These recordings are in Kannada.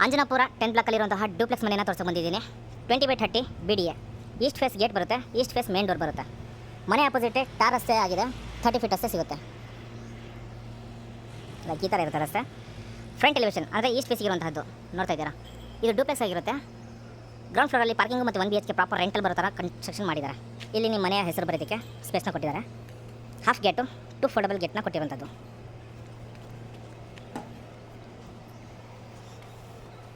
ಅಂಜನಾಪುರ 10 ಬ್ಲಾಕಲ್ಲಿರುವಂತಹ ಡೂಪ್ಲೆಕ್ಸ್ ಮನೆಯನ್ನು ತೋರಿಸ್ಕೊಂಡು ಬಂದಿದ್ದೀನಿ. 20/30 BDA. ಈಸ್ಟ್ ಫೇಸ್ ಗೇಟ್ ಬರುತ್ತೆ, ಈಸ್ಟ್ ಫೇಸ್ ಮೇನ್ ಡೋರ್ ಬರುತ್ತೆ. ಮನೆ ಆಪೋಸಿಟೇ ಟಾರ್ ರಸ್ತೆ ಆಗಿದೆ, 30 ಫೀಟ್ ಅಷ್ಟೇ ಸಿಗುತ್ತೆ. ಈ ಥರ ಇರುತ್ತೆ ರಸ್ತೆ. ಫ್ರಂಟ್ ಎಲಿವೇಷನ್ ಅಂದರೆ ಈಸ್ಟ್ ಫೇಸಿಗೆ ಇರುವಂತಹದ್ದು ನೋಡ್ತಾ ಇದ್ದೀರಾ. ಇದು ಡೂಪ್ಲೆಕ್ಸ್ ಆಗಿರುತ್ತೆ. ಗ್ರೌಂಡ್ ಫ್ಲೋರಲ್ಲಿ ಪಾರ್ಕಿಂಗ್ ಮತ್ತು 1 BHK ಪ್ರಾಪರ್ ರೆಂಟಲ್ ಬರೋ ಥರ ಕನ್ಸ್ಟ್ರಕ್ಷನ್ ಮಾಡಿದ್ದಾರೆ. ಇಲ್ಲಿ ನಿಮ್ಮ ಮನೆಯ ಹೆಸರು ಬರೋದಕ್ಕೆ ಸ್ಪೇಸ್ನ ಕೊಟ್ಟಿದ್ದಾರೆ. ಹಾಫ್ ಗೇಟು 2 ಫೋಲ್ಡಬಲ್ ಗೇಟ್ನ ಕೊಟ್ಟಿರುವಂಥದ್ದು.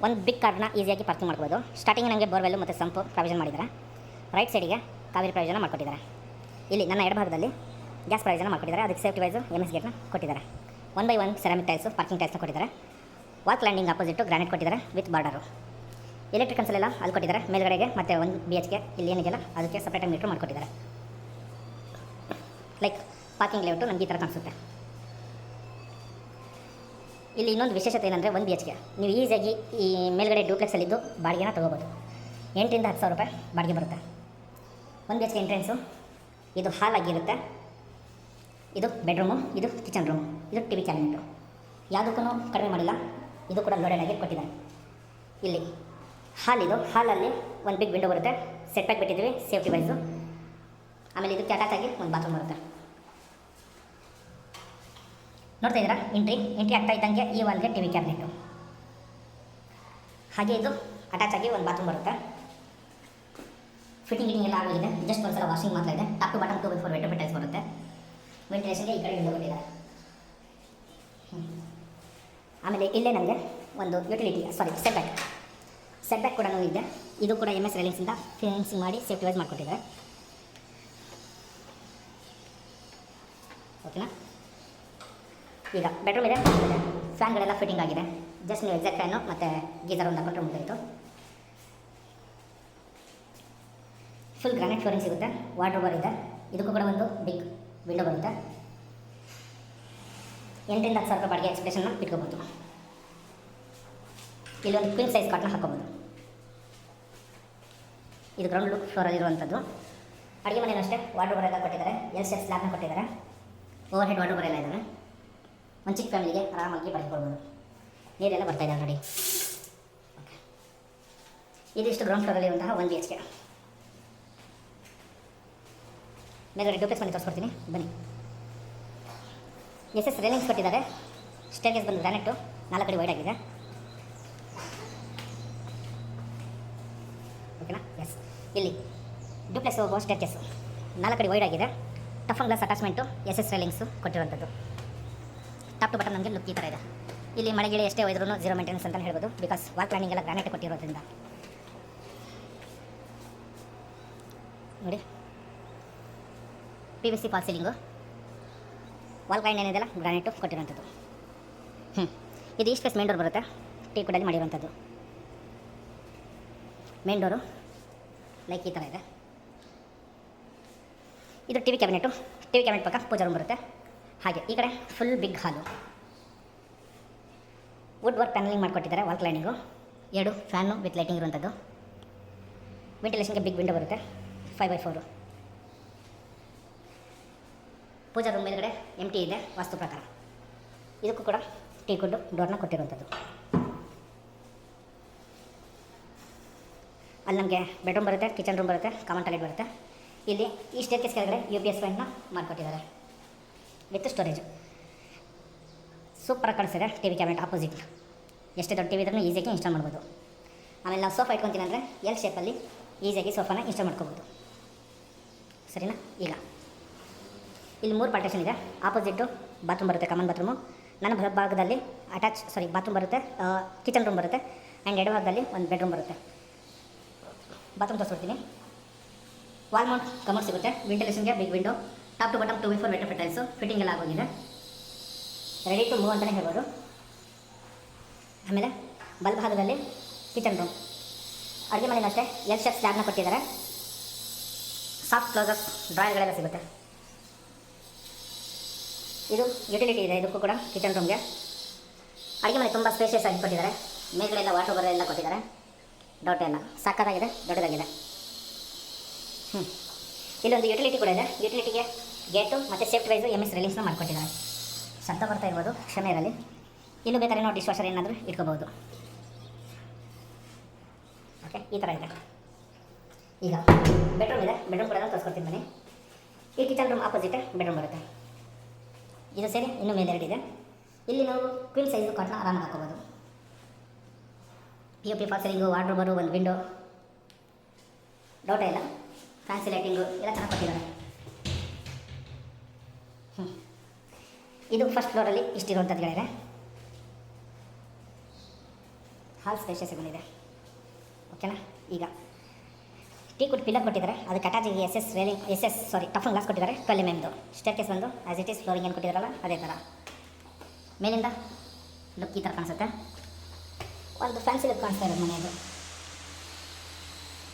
ಒಂದು ಬಿಗ್ ಕಾರ್ನ ಈಸಿಯಾಗಿ ಪಾರ್ಕಿಂಗ್ ಮಾಡ್ಬೋದು. ಸ್ಟಾರ್ಟಿಂಗ್ ನನಗೆ ಬೋರ್ವೆಲ್ ಮತ್ತು ಸಂಪು ಪ್ರಾವಿಷನ್ ಮಾಡಿದ್ದಾರೆ. ರೈಟ್ ಸೈಡಿಗೆ ಕಾವೇರಿ ಪ್ರಾವಿಷನ್ ಮಾಡ್ಕೊಟ್ಟಿದ್ದಾರೆ. ಇಲ್ಲಿ ನನ್ನ ಎಡಭಾಗದಲ್ಲಿ ಗ್ಯಾಸ್ ಪ್ರಾವಿಷನ್ ಮಾಡ್ಕೊಟ್ಟಿದ್ದಾರೆ. ಅದಕ್ಕೆ ಸೇಫ್ಟಿ ವೈಸು MS ಗೇಟ್ನ ಕೊಟ್ಟಿದ್ದಾರೆ. 1/1 ಸೆರಾಮಿಕ್ ಟೈಲ್ಸು ಪಾರ್ಕಿಂಗ್ ಟೈಲ್ಸ್ನ ಕೊಟ್ಟಿದ್ದಾರೆ. ವಾಕ್ ಲ್ಯಾಂಡಿಂಗ್ ಆಪೋಸಿಟು ಗ್ರಾನೈಟ್ ಕೊಟ್ಟಿದ್ದಾರೆ ವಿತ್ ಬಾರ್ಡರು. ಎಲೆಕ್ಟ್ರಿಕಲ್ಸ್ ಎಲ್ಲ ಅಲ್ಲಿ ಕೊಟ್ಟಿದ್ದಾರೆ. ಮೇಲ್ಗಡೆಗೆ ಮತ್ತು 1 BHK ಇಲ್ಲಿ ಏನಿದೆಯಲ್ಲ ಅದಕ್ಕೆ ಸಪ್ರೇಟಾಗಿ ಮೀಟ್ರ್ ಮಾಡಿಕೊಟ್ಟಿದ್ದಾರೆ. ಲೈಕ್ ಪಾರ್ಕಿಂಗ್ ಲೇಔಟು ನಮಗೆ ಈ ಥರ ಕಾಣಿಸುತ್ತೆ. ಇಲ್ಲಿ ಇನ್ನೊಂದು ವಿಶೇಷತೆ ಏನಂದರೆ 1 BHK ನೀವು ಈಸಿಯಾಗಿ ಈ ಮೇಲ್ಗಡೆ ಡೂಪ್ಲೆಕ್ಸಲ್ಲಿದ್ದು ಬಾಡಿಗೆನ ತೊಗೋಬೋದು. 8,000 ರಿಂದ 10,000 ರೂಪಾಯಿ ಬಾಡಿಗೆ ಬರುತ್ತೆ. 1 BHK ಎಂಟ್ರೆನ್ಸು ಇದು ಹಾಲ್ ಆಗಿರುತ್ತೆ. ಇದು ಬೆಡ್ರೂಮು, ಇದು ಕಿಚನ್ ರೂಮು, ಇದು TV ಕ್ಯಾಬಿನೆಟು. ಯಾವುದಕ್ಕೂ ಕಡಿಮೆ ಮಾಡಿಲ್ಲ. ಇದು ಕೂಡ ಲೋಡೆಡ್ ಆಗಿ ಕೊಟ್ಟಿದ್ದಾರೆ. ಇಲ್ಲಿ ಹಾಲ್, ಇದು ಹಾಲಲ್ಲಿ ಒಂದು ಬಿಗ್ ವಿಂಡೋ ಬರುತ್ತೆ. ಸೆಟ್ ಬ್ಯಾಕ್ ಬಿಟ್ಟಿದ್ದೀವಿ ಸೇಫ್ಟಿ ವೈಸು. ಆಮೇಲೆ ಇದಕ್ಕೆ ಅಟ್ಯಾಚ್ ಆಗಿ ಒಂದು ಬಾತ್ರೂಮ್ ಬರುತ್ತೆ. ನೋಡ್ತಾ ಇದ್ದೀರಾ, ಎಂಟ್ರಿ ಆಗ್ತಾ ಇದ್ದಂಗೆ ಈ ವಾಲ್ಗೆ TV ಕ್ಯಾಬಿನೆಟು. ಹಾಗೆ ಇದು ಅಟ್ಯಾಚ್ ಆಗಿ ಒಂದು ಬಾತ್ರೂಮ್ ಬರುತ್ತೆ. ಫಿಟ್ಟಿಂಗ್ ಎಲ್ಲ ಆಗಿದೆ. ಜಸ್ಟ್ ಒಂದ್ಸಲ ವಾಷಿಂಗ್ ಮಾತ್ರ ಇದೆ. Top to bottom 2/4 wet tiles ಬರುತ್ತೆ. ವೆಂಟಿಲೇಷನ್ಗೆ ಈ ಕಡೆ ವಿಂಡೋ ಕೊಟ್ಟಿದ್ದಾರೆ. ಆಮೇಲೆ ಇಲ್ಲೇ ನನಗೆ ಒಂದು ಸೆಟ್ ಬ್ಯಾಕ್ ಕೂಡ ಇದೆ. ಇದು ಕೂಡ MS ರೈಲಿಂಗ್ಸಿಂದ ಫಿನಿಶಿಂಗ್ ಮಾಡಿ ಸೇಫ್ಟಿ ವೈಸ್ ಮಾಡಿಕೊಟ್ಟಿದ್ದಾರೆ. ಓಕೆನಾ. ಈಗ ಬೆಡ್ರೂಮ್ ಇದೆ, ಫ್ಯಾನ್ಗಳೆಲ್ಲ ಫಿಟ್ಟಿಂಗ್ ಆಗಿದೆ. ಜಸ್ಟ್ ನೀವು ಎಕ್ಸಾಕ್ಟ್ ಫ್ಯಾನು ಮತ್ತು ಗೀಸರ್ ಒಂದು ಹಾಕೊಂಡ್ರೆ ಮುಗಿಯಿತು. ಫುಲ್ ಗ್ರಾನೈಟ್ ಫ್ಲೋರಿಂಗ್ ಸಿಗುತ್ತೆ. ವಾರ್ಡ್ರೋಬರ್ ಇದೆ. ಇದಕ್ಕೂ ಕೂಡ ಒಂದು ಬಿಗ್ ವಿಂಡೋ ಬರುತ್ತೆ. 8,000 ರಿಂದ 10,000 ರೂಪಾಯಿ ಬಾಡಿಗೆ ಎಕ್ಸ್ಪ್ರೆಷನ್ನ ಇಟ್ಕೋಬೋದು. ಇಲ್ಲೊಂದು ಕ್ವೀನ್ ಸೈಜ್ ಕಾಟ್ನ ಹಾಕೋಬೋದು. ಇದು ಗ್ರೌಂಡ್ ಫ್ಲೋರಲ್ಲಿರುವಂಥದ್ದು. ಅಡುಗೆ ಮನೆಯೂ ಅಷ್ಟೇ ವಾರ್ಡ್ರೋಬರ್ ಎಲ್ಲ ಕೊಟ್ಟಿದ್ದಾರೆ. L ಶೇಪ್ ಸ್ಲ್ಯಾಬ್ನ ಕೊಟ್ಟಿದ್ದಾರೆ. ಓವರ್ ಹೆಡ್ ವಾರ್ಡ್ರೋಬರ್ ಎಲ್ಲ ಇದ್ದಾವೆ. ಒಂದು ಚಿಕ್ಕ ಫ್ಯಾಮಿಲಿಗೆ ಆರಾಮಾಗಿ ಬಳಸ್ಕೊಳ್ಬೋದು. ನೀರೆಲ್ಲ ಬರ್ತಾ ಇದೆ ಆಲ್ರೆಡಿ. ಓಕೆ, ಇದಿಷ್ಟು ಗ್ರೌಂಡ್ ಫ್ಲೋರಲ್ಲಿರುವಂತಹ 1 BHK. ಮೇಲ್ಗಡೆ ಡೂಪ್ಲೆಕ್ಸ್ ಮನೆ ತೋರಿಸ್ಕೊಡ್ತೀನಿ ಬನ್ನಿ. SS ರೈಲಿಂಗ್ಸ್ ಕೊಟ್ಟಿದ್ದಾರೆ. ಸ್ಟೇರ್ಕೇಸ್ ಬಂದು ಗ್ರಾನೈಟು 4 ಅಡಿ ವೈಡ್ ಆಗಿದೆ. ಓಕೆನಾ. ಎಸ್, ಇಲ್ಲಿ ಡೂಪ್ಲೆಕ್ಸ್ ಹೋಗುವ ಸ್ಟೇರ್ಕೇಸು 4 ಅಡಿ ವೈಡ್ ಆಗಿದೆ. Tough glass attachment SS railings ಕೊಟ್ಟಿರುವಂಥದ್ದು. ಟಾಪ್ ಟು ಬಾಟಮ್ ನಮಗೆ ಲುಕ್ ಈ ಥರ ಇದೆ. ಇಲ್ಲಿ ಮಳೆಗಿಳಿ ಎಷ್ಟೇ ಒಯ್ದ್ರೂ 0 ಮೇಂಟೆನೆನ್ಸ್ ಅಂತಲೇ ಹೇಳ್ಬೋದು. ಬಿಕಾಸ್ ವಾಲ್ ಪ್ಲಾನಿಂಗ್ ಎಲ್ಲ ಗ್ರಾನೈಟ್ ಕೊಟ್ಟಿರೋದ್ರಿಂದ. ನೋಡಿ, PVC ಫಾಲ್ ಸೀಲಿಂಗು, ವಾಲ್ ಕ್ಲೈನ್ ಏನಿದೆಲ್ಲ ಗ್ರಾನೈಟು ಕೊಟ್ಟಿರುವಂಥದ್ದು. ಇದು ಈಸ್ಟ್ ಫೇಸ್ ಮೇನ್ ಡೋರ್ ಬರುತ್ತೆ. ಟೀ ಕುಡಲ್ಲಿ ಮಾಡಿರುವಂಥದ್ದು ಮೇನ್ ಡೋರು ಲೈಕ್ ಈ ಥರ ಇದೆ. ಇದು TV ಕ್ಯಾಬಿನೆಟ್ ಪಕ್ಕ ಪೂಜಾ ರೂಮ್ ಬರುತ್ತೆ. ಹಾಗೆ ಈ ಕಡೆ ಫುಲ್ ಬಿಗ್ ಹಾಲು. ವುಡ್ ವರ್ಕ್ ಪ್ಯಾನಲಿಂಗ್ ಮಾಡಿಕೊಟ್ಟಿದ್ದಾರೆ. ವಾಲ್ ಕ್ಲೈನಿಂಗು, 2 ಫ್ಯಾನು ವಿತ್ ಲೈಟಿಂಗ್ ಇರುವಂಥದ್ದು. ವೆಂಟಿಲೇಷನ್ಗೆ ಬಿಗ್ ವಿಂಡೋ ಬರುತ್ತೆ 5/4. ಪೂಜಾ ರೂಮ್ ಮೇಲ್ಗಡೆ ಎಂಟಿ ಇದೆ ವಾಸ್ತು ಪ್ರಕಾರ. ಇದಕ್ಕೂ ಕೂಡ ಟೀಕುಡ್ ಡೋರ್ನ ಕೊಟ್ಟಿರುವಂಥದ್ದು. ಅಲ್ಲಿ ನಮಗೆ ಬೆಡ್ರೂಮ್ ಬರುತ್ತೆ, ಕಿಚನ್ ರೂಮ್ ಬರುತ್ತೆ, ಕಾಮನ್ ಟಾಯ್ಲೆಟ್ ಬರುತ್ತೆ. ಇಲ್ಲಿ ಈ ಸ್ಟೇರ್ಕೇಸ್ ಕೆಳಗಡೆ UPS ಪಾಯಿಂಟ್ನ ಮಾಡಿಕೊಟ್ಟಿದ್ದಾರೆ ವಿತ್ ಸ್ಟೋರೇಜ್. ಸೂಪರಾಗಿ ಕಾಣಿಸ್ತಿದೆ. TV ಕ್ಯಾಬಿನೆಟ್ ಆಪೋಸಿಟ್ ಎಷ್ಟೇ ದೊಡ್ಡ TV ಇದ್ರೂ ಈಸಿಯಾಗಿ ಇನ್ಸ್ಟಾಲ್ ಮಾಡ್ಬೋದು. ಆಮೇಲೆ ನಾವು ಸೋಫಾ ಇಟ್ಕೊತೀನಿ ಅಂದರೆ L ಶೇಪಲ್ಲಿ ಈಸಿಯಾಗಿ ಸೋಫಾನ ಇನ್ಸ್ಟಾಲ್ ಮಾಡ್ಕೋಬೋದು. ಸರಿನಾ. ಈಗ ಇಲ್ಲಿ 3 ಪಾರ್ಟೇಷನ್ ಇದೆ. ಆಪೋಸಿಟ್ಟು ಬಾತ್ರೂಮ್ ಬರುತ್ತೆ, ಕಾಮನ್ ಬಾತ್ರೂಮು. ನನ್ನ ಭಾಗದಲ್ಲಿ ಬಾತ್ರೂಮ್ ಬರುತ್ತೆ, ಕಿಚನ್ ರೂಮ್ ಬರುತ್ತೆ. ಆ್ಯಂಡ್ ಎಡಭಾಗದಲ್ಲಿ ಒಂದು ಬೆಡ್ರೂಮ್ ಬರುತ್ತೆ. ಬಾತ್ರೂಮ್ ತೋರಿಸ್ಬಿಡ್ತೀನಿ. ವಾಲ್ ಮೌಂಟ್ ಕಮೋಡ್ ಸಿಗುತ್ತೆ. ವೆಂಟಿಲೇಷನ್ಗೆ big window. Top to bottom 2/4 wet tiles. Fitting ಎಲ್ಲ ಆಗೋಗಿದೆ. ರೆಡಿ ಟು ಮೂವ್ ಅಂತಲೇ ಹೇಳ್ಬೋದು. ಆಮೇಲೆ ಬಲಭಾಗದಲ್ಲಿ ಕಿಚನ್ ರೂಮ್. ಅಡುಗೆ ಮನೆಯೂ ಅಷ್ಟೇ L ಶೇಪ್ ಸ್ಲ್ಯಾಬ್ನ ಕೊಟ್ಟಿದ್ದಾರೆ. ಸಾಫ್ಟ್ ಕ್ಲೋಸಪ್ ಡ್ರಾಯರ್ಗಳೆಲ್ಲ ಸಿಗುತ್ತೆ. ಇದು ಯುಟಿಲಿಟಿ ಇದೆ. ಇದಕ್ಕೂ ಕೂಡ ಕಿಚನ್ ರೂಮ್ಗೆ. ಅಡುಗೆ ಮನೆ ತುಂಬ ಸ್ಪೇಷಿಯಸ್ ಆಗಿ ಕೊಟ್ಟಿದ್ದಾರೆ. ಮೇಲ್ಗಡೆ ವಾಟರ್ ಎಲ್ಲ ಕೊಟ್ಟಿದ್ದಾರೆ. ಡೌಟ್ ಎಲ್ಲ ಸಕ್ಕತ್ತಾಗಿದೆ, ದೊಡ್ಡದಾಗಿದೆ. ಇಲ್ಲೊಂದು ಯುಟಿಲಿಟಿ ಕೂಡ ಇದೆ. ಯುಟಿಲಿಟಿಗೆ ಗೇಟು ಮತ್ತು ಸೇಫ್ಟಿ ವೈಸು MS ರೈಲಿಂಗ್ಸ್ನ ಮಾಡಿಕೊಟ್ಟಿದ್ದಾರೆ. ಶಬ್ದ ಬರ್ತಾ ಇರ್ಬೋದು, ಕ್ಷಮೆ ಇರಲಿ. ಇಲ್ಲೂ ಬೇಕಾದ್ರೆ ನಾವು ಡಿಶ್ ವಾಷರ್ ಏನಾದರೂ ಇಟ್ಕೋಬೋದು. ಓಕೆ, ಈ ಥರ ಇದೆ. ಈಗ ಬೆಡ್ರೂಮ್ ಇದೆ, ಬೆಡ್ರೂಮ್ ಕೂಡ ತೋರಿಸ್ಕೊಡ್ತೀನಿ ಬನ್ನಿ. ಈ ಕಿಚನ್ ರೂಮ್ ಆಪೋಸಿಟ್ ಬೆಡ್ರೂಮ್ ಬರುತ್ತೆ. ಇದು ಸೇರಿ ಇನ್ನೂ ಮೇಲೆ 2 ಇದೆ. ಇಲ್ಲಿ ನಾವು ಕ್ವೀನ್ ಸೈಜು ಕಾಟ್ನ ಆರಾಮಾಗಿ ಹಾಕೋಬೋದು. POP ಫಾಲ್ ಸೀಲಿಂಗು, ವಾರ್ಡ್ರೋಬರು, ಒಂದು ವಿಂಡೋ, ಡೌಟ ಇಲ್ಲ. ಫ್ಯಾನ್ಸಿ ಲೈಟಿಂಗು ಎಲ್ಲ ಚೆನ್ನಾಗಿ ಕೊಟ್ಟಿದ್ದಾರೆ. ಇದು ಫಸ್ಟ್ ಫ್ಲೋರಲ್ಲಿ ಇಷ್ಟಿರುವಂಥದ್ದುಗಳಿದೆ. ಹಾಲ್ ಸ್ಪೇಷಿಯಸ್ ಬಂದಿದೆ. ಓಕೆನಾ. ಈಗ ಟೀಕುಡ್ ಪಿಲ್ಲರ್ ಕೊಟ್ಟಿದ್ದಾರೆ, ಅದಕ್ಕೆ ಅಟ್ಯಾಚಿಗೆ ಟಫನ್ ಗ್ಲಾಸ್ ಕೊಟ್ಟಿದ್ದಾರೆ. 12 mm ಸ್ಟೇರ್ ಕೇಸ್ ಬಂದು ಆ್ಯಸ್ ಇಟ್ ಈಸ್ ಫ್ಲೋರಿಂಗ್ ಏನು ಕೊಟ್ಟಿದ್ದಾರಲ್ಲ ಅದೇ ಥರ. ಮೇಲಿಂದ ಲುಕ್ ಈ ಥರ ಕಾಣಿಸುತ್ತೆ. ಒಂದು ಫ್ಯಾನ್ಸಿ ಲುಕ್ ಕಾಣಿಸ್ತಾ ಇರೋದು ಮನೆಯದು.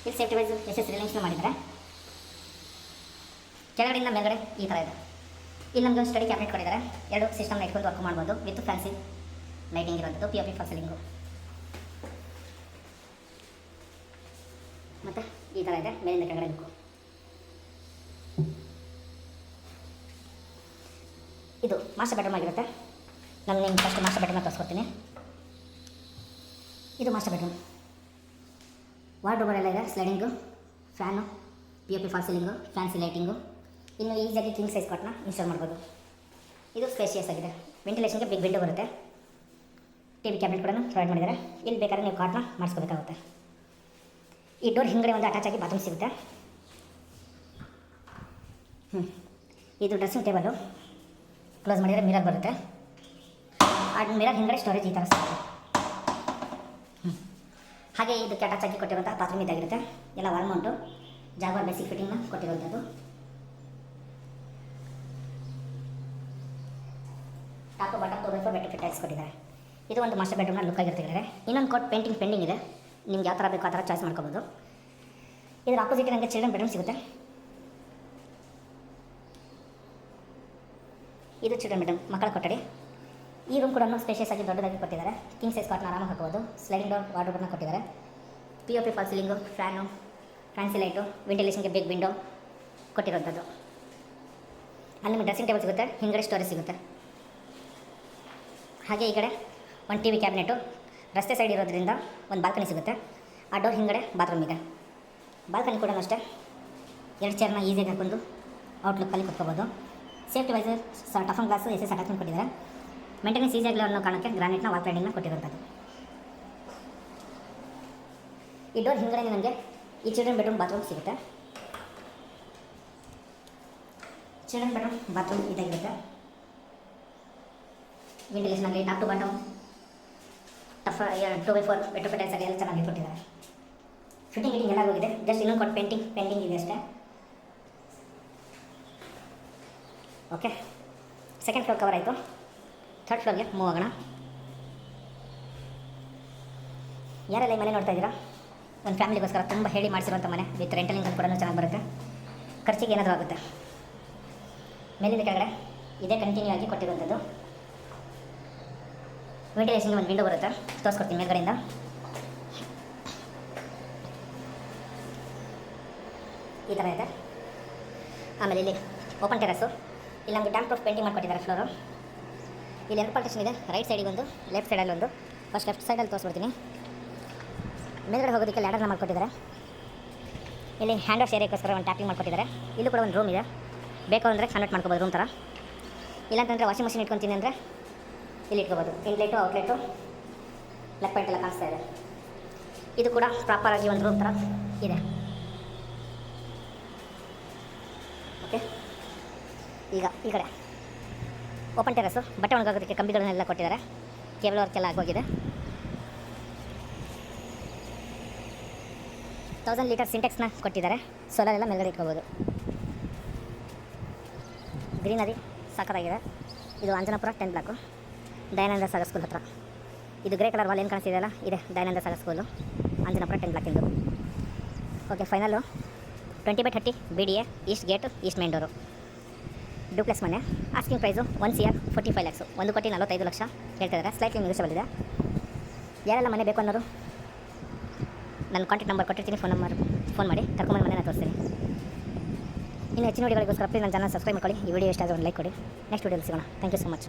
ಇಲ್ಲಿ ಸೇಫ್ಟಿ ವೈಸು SS ರಿಲಿಂಗ್ಸ್ನ ಮಾಡಿದ್ದಾರೆ. ಕೆಳಗಡೆಯಿಂದ ಮೇಲ್ಗಡೆ ಈ ಥರ ಇದೆ. ಇಲ್ಲಿ ನಮಗೆ ಸ್ಟಡಿ ಕ್ಯಾಬಿನೆಟ್ ಕೊಟ್ಟಿದ್ದಾರೆ. 2 ಸಿಸ್ಟಮ್ನ ಇಟ್ಕೊಂಡು ವರ್ಕ್ ಮಾಡ್ಬೋದು ವಿತ್ ಫ್ಯಾನ್ಸಿ ಲೈಟಿಂಗ್ ಇರೋದು. POP ಫಾಲ್ ಸೀಲಿಂಗು ಮತ್ತು ಈ ಥರ ಇದೆ. ಮೇಲಿಂದ ಕೆಳಗಡೆ ಲುಕ್ಕು. ಇದು ಮಾಸ್ಟರ್ ಬೆಡ್ರೂಮ್ ಆಗಿರುತ್ತೆ. ನಾನು ನಿಮ್ಗೆ ಫಸ್ಟ್ ಮಾಸ್ಟರ್ ಬೆಡ್ರೂಮ್ನ ತೋರಿಸ್ಕೊಡ್ತೀನಿ. ಇದು ಮಾಸ್ಟರ್ ಬೆಡ್ರೂಮ್. ವಾರ್ಡ್ರೋಬರ್ ಎಲ್ಲ ಇದೆ, sliding, fan, POP fall ceiling, fancy lighting. ಇನ್ನು ಈಸಿಯಾಗಿ ಕಿಂಗ್ ಸೈಜ್ ಕಾಟ್ನ ಇನ್ಸ್ಟಾಲ್ ಮಾಡ್ಬೋದು. ಇದು ಸ್ಪೇಷಿಯಸ್ ಆಗಿದೆ. ವೆಂಟಿಲೇಷನ್ಗೆ ಬಿಗ್ ವಿಂಡೋ ಬರುತ್ತೆ. TV ಕ್ಯಾಬಿನೆಟ್ ಕೂಡ ಪ್ರೊವೈಡ್ ಮಾಡಿದ್ದಾರೆ. ಇಲ್ಲಿ ಬೇಕಾದ್ರೆ ನೀವು ಕಾಟ್ನ ಮಾಡಿಸ್ಕೋಬೇಕಾಗುತ್ತೆ. ಈ ಡೋರ್ ಹಿಂಗಡೆ ಒಂದು ಅಟ್ಯಾಚ್ ಆಗಿ ಬಾತ್ರೂಮ್ ಸಿಗುತ್ತೆ. ಇದು ಡ್ರೆಸ್ಸಿಂಗ್ ಟೇಬಲು. ಕ್ಲೋಸ್ ಮಾಡಿದರೆ ಮಿರರ್ ಬರುತ್ತೆ. ಆ ಮಿರರ್ ಹಿಂಗಡೆ ಸ್ಟೋರೇಜ್ ಈ ಥರ ಸಿಗುತ್ತೆ. ಹಾಗೆ ಇದಕ್ಕೆ ಅಟ್ಯಾಚ್ ಆಗಿ ಕೊಟ್ಟಿರುವಂಥ ಬಾತ್ರೂಮ್ ಇದಾಗಿರುತ್ತೆ. ಎಲ್ಲ ವಾಲ್ ಮೌಂಟು, ಜಾಗ್ವಾರ್ ಬೇಸಿಕ್ ಫಿಟ್ಟಿಂಗ್ನ ಕೊಟ್ಟಿರುವಂಥದ್ದು. Top bottom 2x4 bed fit tiles ಕೊಟ್ಟಿದ್ದಾರೆ. ಇದು ಒಂದು ಮಾಸ್ಟರ್ ಬೆಡ್ರೂಮ್ನ ಲುಕ್ ಆಗಿರ್ತಿದ್ದಾರೆ. ಇನ್ನೊಂದು ಕೋಟ್ ಪೇಂಟಿಂಗ್ ಪೆಂಡಿಂಗ್ ಇದೆ. ನಿಮ್ಗೆ ಯಾವ ಥರ ಬೇಕೋ ಆ ಥರ ಚಾಯ್ಸ್ ಮಾಡ್ಕೋಬೋದು. ಇದರ ಆಪೋಸಿಟ್ ನನಗೆ ಚಿಲ್ಡ್ರನ್ ಬೆಡ್ರೂಮ್ ಸಿಗುತ್ತೆ. ಇದು ಚಿಲ್ಡ್ರನ್ ಬೆಡ್ರೂಮ್, ಮಕ್ಕಳ ಕೊಠಡಿ. ಈ ರೂಮ್ ಕೂಡ ಸ್ಪೇಷಿಯಸ್ ಆಗಿ ದೊಡ್ಡದಾಗಿ ಕೊಟ್ಟಿದ್ದಾರೆ. ಕಿಂಗ್ ಸೈಜ್ ಕಾಟ್ನ ಆರಾಮಾಗಿ ಹಾಕೋಬೋದು. ಸ್ಲೈಡಿಂಗ್ ಡೋರ್, ವಾರ್ಡ್ರೋಬ್ನ ಕೊಟ್ಟಿದ್ದಾರೆ. POP fall ceiling, fan, fancy light, ವೆಂಟಿಲೇಷನ್ಗೆ ಬಿಗ್ ವಿಂಡೋ ಕೊಟ್ಟಿರೋಂಥದ್ದು. ಅಲ್ಲಿ ನಿಮಗೆ ಡ್ರೆಸ್ಸಿಂಗ್ ಟೇಬಲ್ ಸಿಗುತ್ತೆ, ಹಿಂಗಡೆ ಸ್ಟೋರೇಜ್ ಸಿಗುತ್ತೆ. ಹಾಗೆ ಈ ಕಡೆ ಒಂದು TV ಕ್ಯಾಬಿನೆಟು, ರಸ್ತೆ ಸೈಡ್ ಇರೋದ್ರಿಂದ ಒಂದು ಬಾಲ್ಕನಿ ಸಿಗುತ್ತೆ. ಆ ಡೋರ್ ಹಿಂಗಡೆ ಬಾತ್ರೂಮ್ ಇದೆ. ಬಾಲ್ಕನಿ ಕೂಡ ಅಷ್ಟೇ 2 ಚೇರ್ನ ಈಸಿಯಾಗಿ ಹಾಕೊಂಡು ಔಟ್ಲುಕ್ಕಲ್ಲಿ ಕುತ್ಕೋಬೋದು. ಸೇಫ್ಟಿ ವೈಸರ್ ಟಫನ್ ಗ್ಲಾಸು SS ಅಟ್ಯಾಚ್ಮೆಂಟ್ ಕೊಟ್ಟಿದ್ದಾರೆ. ಮೇಂಟೆನೆನ್ಸ್ ಈಸಿಯಾಗಿ ಅನ್ನೋ ಕಾರಣಕ್ಕೆ ಗ್ರಾನೈಟ್ನ ವಾಲ್ ಕ್ಲೈಡಿಂಗ್ನ ಕೊಟ್ಟಿರುವಂಥದ್ದು. ಈ ಡೋರ್ ಹಿಂಗಡೆ ನನಗೆ ಈ ಚಿಲ್ಡ್ರನ್ ಬೆಡ್ರೂಮ್ ಬಾತ್ರೂಮ್ ಸಿಗುತ್ತೆ. ಚಿಲ್ಡ್ರನ್ ಬೆಡ್ರೂಮ್ ಬಾತ್ರೂಮ್ ಇದಾಗಿರುತ್ತೆ. ವೆಂಟಿಲೇಷನ್ ಆಗಲಿ, top to bottom, 2x4 bed fit tiles ಆಗಿ ಎಲ್ಲ ಚೆನ್ನಾಗಿ ಕೊಟ್ಟಿದ್ದಾರೆ. ಫಿಟ್ಟಿಂಗ್ ಎಲ್ಲ ಹೋಗಿದೆ. ಜಸ್ಟ್ ಇನ್ನೊಂದು ಕೊಟ್ಟು ಪೇಂಟಿಂಗ್ ಇದೆ ಅಷ್ಟೇ. ಓಕೆ, ಸೆಕೆಂಡ್ ಫ್ಲೋರ್ ಕವರ್ ಆಯಿತು. ಥರ್ಡ್ ಫ್ಲೋರ್ಗೆ ಮೂವ್ ಆಗೋಣ. ಯಾರೆಲ್ಲ ಈ ಮನೆ ನೋಡ್ತಾ ಇದ್ದೀರಾ, ಒಂದು ಫ್ಯಾಮಿಲಿಗೋಸ್ಕರ ತುಂಬ ಹೇಳಿ ಮಾಡಿಸಿರುವಂಥ ಮನೆ ವಿತ್ ರೆಂಟಲ್ ಇನ್ಕಮ್ ಕೂಡ ಚೆನ್ನಾಗಿ ಬರುತ್ತೆ. ಖರ್ಚಿಗೆ ಏನಾದರೂ ಆಗುತ್ತೆ. ಮೇಲಿಂದ ಕೆಳಗಡೆ ಇದೇ ಕಂಟಿನ್ಯೂ ಆಗಿ ಕೊಟ್ಟಿರುವಂಥದ್ದು. ವೆಂಟಿಲೇಷನ್ಗೆ ಒಂದು ವಿಂಡೋ ಬರುತ್ತೆ, ತೋರಿಸ್ಕೊಡ್ತೀನಿ ಮೇಲ್ಗಡೆಯಿಂದ. ಈ ಥರ ಇದೆ. ಆಮೇಲೆ ಇಲ್ಲಿ ಓಪನ್ ಟೆರಸ್ಸು. ಇಲ್ಲಿ ನಮಗೆ ಟ್ಯಾಂಪ್ ಪ್ರೂಫ್ ಪೇಂಟಿಂಗ್ ಮಾಡಿಕೊಟ್ಟಿದ್ದಾರೆ ಫ್ಲೋರು. ಇಲ್ಲಿ 2 ಪಾರ್ಟಿಷನ್ ಇದೆ, ರೈಟ್ ಸೈಡಿಗೆ ಒಂದು, ಲೆಫ್ಟ್ ಸೈಡಲ್ಲಿ ಒಂದು. ಫಸ್ಟ್ ಲೆಫ್ಟ್ ಸೈಡಲ್ಲಿ ತೋರಿಸ್ಬಿಡ್ತೀನಿ. ಮೇಲ್ಗಡೆ ಹೋಗೋದಕ್ಕೆ ಲ್ಯಾಡರ್ನ ಮಾಡಿಕೊಟ್ಟಿದ್ದಾರೆ. ಇಲ್ಲಿ ಹ್ಯಾಂಡ್ ವಾಶ್ ಏರಿಯಾಗೋಸ್ಕರ ಒಂದು ಟ್ಯಾಪಿಂಗ್ ಮಾಡಿಕೊಟ್ಟಿದ್ದಾರೆ. ಇಲ್ಲೂ ಕೂಡ ಒಂದು ರೂಮ್ ಇದೆ. ಬೇಕು ಅಂದರೆ ಕನ್ವರ್ಟ್ ಮಾಡ್ಕೋಬೋದು ರೂಮ್ ಥರ. ಇಲ್ಲಾಂತಂದರೆ ವಾಷಿಂಗ್ ಮಷಿನ್ ಇಟ್ಕೊತೀನಿ ಅಂದರೆ ಇಲ್ಲಿ ಇಟ್ಕೋಬೋದು. ಇನ್ಲೈಟು, ಔಟ್ಲೆಟು, ಲೆಗ್ ಪಾಯಿಂಟ್ ಎಲ್ಲ ಕಾಣಿಸ್ತಾ ಇದೆ. ಇದು ಕೂಡ ಪ್ರಾಪರಾಗಿ ಒಂದು ರೂಮ್ ಥರ ಇದೆ. ಓಕೆ, ಈಗ ಈ ಕಡೆ ಓಪನ್ ಟೆರಸ್ಸು. ಬಟ್ಟೆ ಒಣಗೋಗೋದಕ್ಕೆ ಕಂಬಿಗಳನ್ನೆಲ್ಲ ಕೊಟ್ಟಿದ್ದಾರೆ. ಕೇಬಲ್ ವರ್ಕೆಲ್ಲ ಆಗೋಗಿದೆ. 1000 ಲೀಟರ್ ಸಿಂಟೆಕ್ಸ್ನ ಕೊಟ್ಟಿದ್ದಾರೆ. ಸೋಲಾರ್ ಎಲ್ಲ ಮೇಲ್ಗಡೆ ಇಟ್ಕೋಬೋದು. ಗ್ರೀನರಿ ಸಾಕಾಗಿದೆ. ಇದು ಅಂಜನಾಪುರ 10 ಬ್ಲಾಕು, ದಯಾನಂದ ಸಾಗರ್ ಸ್ಕೂಲ್ ಹತ್ರ. ಇದು ಗ್ರೇ ಕಲರ್ ವಾಲ್ ಏನು ಕಾಣಿಸ್ತಿದೆಯಲ್ಲ, ಇದೆ ದಯಾನಂದ ಸಾಗರ್ ಸ್ಕೂಲು, ಅಂಜನಾಪುರ 10 ಬ್ಲಾಕ್ ಇಂದು. Okay, final 20/30 BDA, east gate, east main door, duplex ಮನೆ. ಆಸ್ಕಿಂಗ್ ಪ್ರೈಸು 1,45 lakhs, 1,45,00,000 ಹೇಳ್ತಿದ್ದಾರೆ. ಸ್ಲೈಟ್ಲಿ ನೆಗೋಷಿಯಬಲ್ ಇದೆ. ಯಾರೆಲ್ಲ ಮನೆ ಬೇಕು ಅನ್ನೋರು ನನ್ನ ಕಾಂಟ್ಯಾಕ್ಟ್ ನಂಬರ್ ಕೊಟ್ಟಿರ್ತೀನಿ, ಫೋನ್ ಮಾಡಿ ಕರ್ಕೊಂಬಂದು ಮನೆನ ತೋರಿಸ್ತೀನಿ. ಇನ್ನು ಹೆಚ್ಚಿನ ವಿಡಿಯೋಗಳಿಗೋಸ್ಕರ ಪ್ಲೀಸ್ ನನ್ನ ಚಾನಲ್ ಸಬ್ಸ್ಕ್ರೈಬ್ ಮಾಡ್ಕೊಳ್ಳಿ. ಈ ವಿಡಿಯೋ ಇಷ್ಟ ಆದರೆ ಒಂದು ಲೈಕ್ ಕೊಡಿ. ನೆಕ್ಸ್ಟ್ ವಿಡಿಯೋಲಿ ಸಿಗೋಣ. Thank you so much.